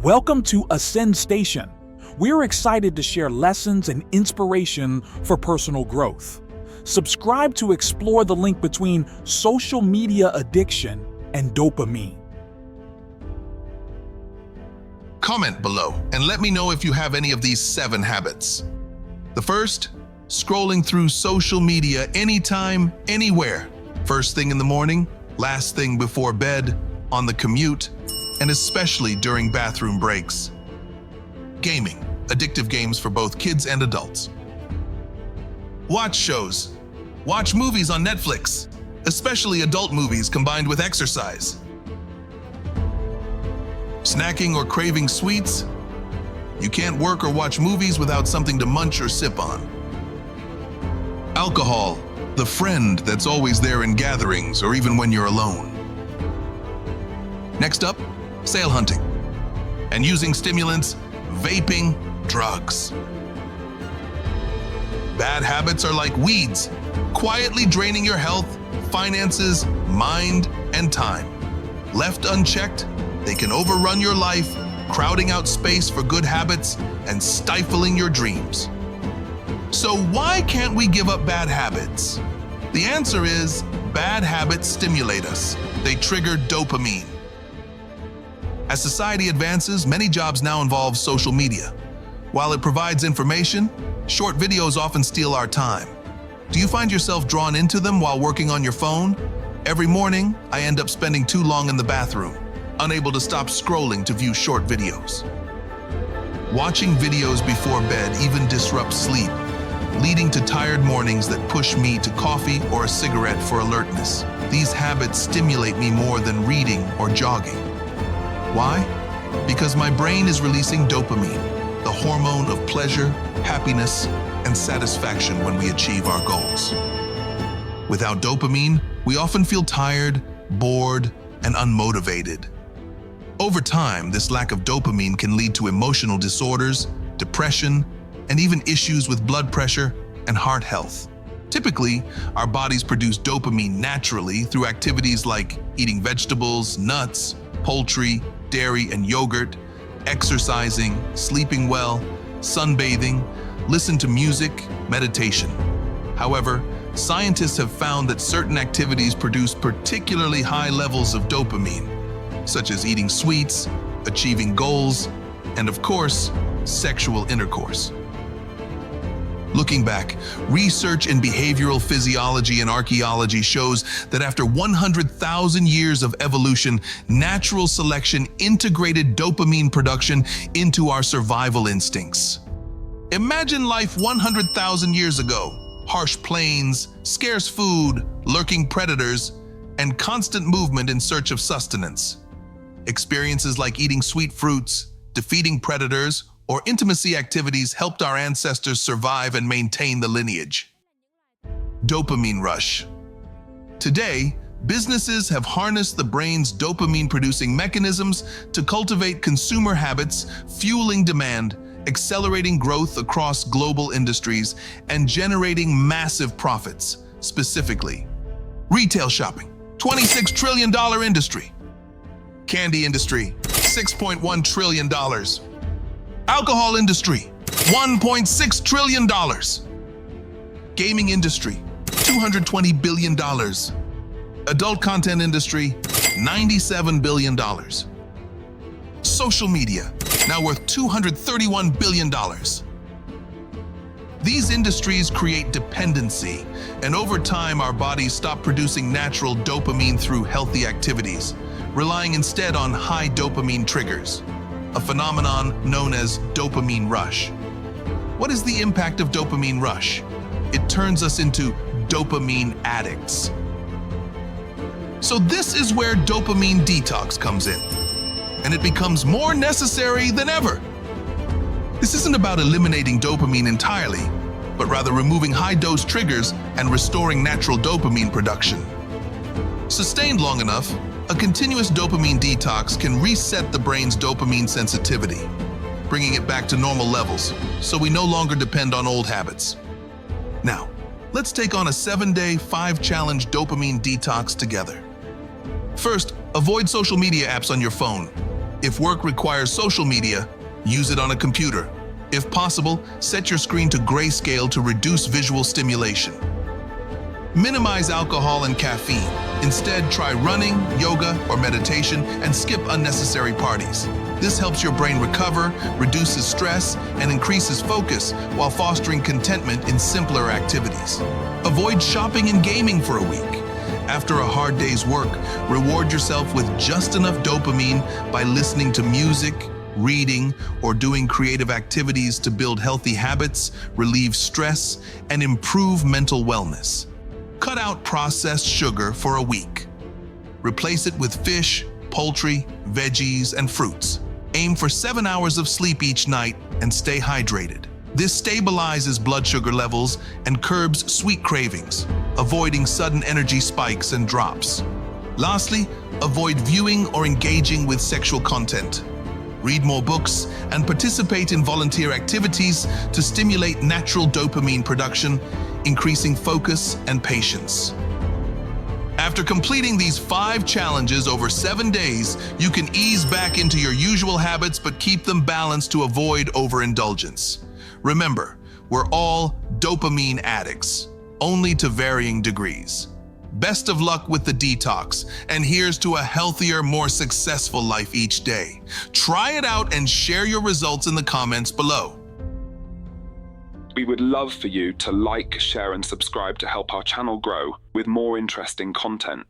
Welcome to Ascendstation. We're excited to share lessons and inspiration for personal growth. Subscribe to explore the link between social media addiction and dopamine. Comment below and let me know if you have any of these 7 habits. The first, scrolling through social media anytime, anywhere. First thing in the morning, last thing before bed, on the commute, and especially during bathroom breaks. Gaming, addictive games for both kids and adults. Watch shows. Watch movies on Netflix, especially adult movies combined with exercise. Snacking or craving sweets? You can't work or watch movies without something to munch or sip on. Alcohol, the friend that's always there in gatherings or even when you're alone. Next up, sale hunting. And using stimulants, vaping, drugs. Bad habits are like weeds, quietly draining your health, finances, mind, and time. Left unchecked, they can overrun your life, crowding out space for good habits and stifling your dreams. So why can't we give up bad habits? The answer is, bad habits stimulate us. They trigger dopamine. As society advances, many jobs now involve social media. While it provides information, short videos often steal our time. Do you find yourself drawn into them while working on your phone? Every morning, I end up spending too long in the bathroom, unable to stop scrolling to view short videos. Watching videos before bed even disrupts sleep, leading to tired mornings that push me to coffee or a cigarette for alertness. These habits stimulate me more than reading or jogging. Why? Because my brain is releasing dopamine, the hormone of pleasure, happiness, and satisfaction when we achieve our goals. Without dopamine, we often feel tired, bored, and unmotivated. Over time, this lack of dopamine can lead to emotional disorders, depression, and even issues with blood pressure and heart health. Typically, our bodies produce dopamine naturally through activities like eating vegetables, nuts, poultry, dairy, and yogurt, exercising, sleeping well, sunbathing, listen to music, meditation. However, scientists have found that certain activities produce particularly high levels of dopamine, such as eating sweets, achieving goals, and of course, sexual intercourse. Looking back, research in behavioral physiology and archaeology shows that after 100,000 years of evolution, natural selection integrated dopamine production into our survival instincts. Imagine life 100,000 years ago. Harsh plains, scarce food, lurking predators, and constant movement in search of sustenance. Experiences like eating sweet fruits, defeating predators, or intimacy activities helped our ancestors survive and maintain the lineage. Dopamine rush. Today, businesses have harnessed the brain's dopamine-producing mechanisms to cultivate consumer habits, fueling demand, accelerating growth across global industries, and generating massive profits. Specifically, retail shopping, $26 trillion industry. Candy industry, $6.1 trillion. Alcohol industry, $1.6 trillion. Gaming industry, $220 billion. Adult content industry, $97 billion. Social media, now worth $231 billion. These industries create dependency, and over time our bodies stop producing natural dopamine through healthy activities, relying instead on high dopamine triggers, a phenomenon known as dopamine rush. What is the impact of dopamine rush? It turns us into dopamine addicts. So this is where dopamine detox comes in, and it becomes more necessary than ever. This isn't about eliminating dopamine entirely, but rather removing high-dose triggers and restoring natural dopamine production. Sustained long enough, a continuous dopamine detox can reset the brain's dopamine sensitivity, bringing it back to normal levels, so we no longer depend on old habits. Now, let's take on a 7-day, 5-challenge dopamine detox together. First, avoid social media apps on your phone. If work requires social media, use it on a computer. If possible, set your screen to grayscale to reduce visual stimulation. Minimize alcohol and caffeine. Instead, try running, yoga, or meditation and skip unnecessary parties. This helps your brain recover, reduces stress, and increases focus while fostering contentment in simpler activities. Avoid shopping and gaming for a week. After a hard day's work, reward yourself with just enough dopamine by listening to music, reading, or doing creative activities to build healthy habits, relieve stress, and improve mental wellness. Cut out processed sugar for a week. Replace it with fish, poultry, veggies, and fruits. Aim for 7 hours of sleep each night and stay hydrated. This stabilizes blood sugar levels and curbs sweet cravings, avoiding sudden energy spikes and drops. Lastly, avoid viewing or engaging with sexual content. Read more books and participate in volunteer activities to stimulate natural dopamine production, increasing focus and patience. After completing these 5 challenges over 7 days, you can ease back into your usual habits but keep them balanced to avoid overindulgence. Remember, we're all dopamine addicts, only to varying degrees. Best of luck with the detox, and here's to a healthier, more successful life each day. Try it out and share your results in the comments below. We would love for you to like, share, and subscribe to help our channel grow with more interesting content.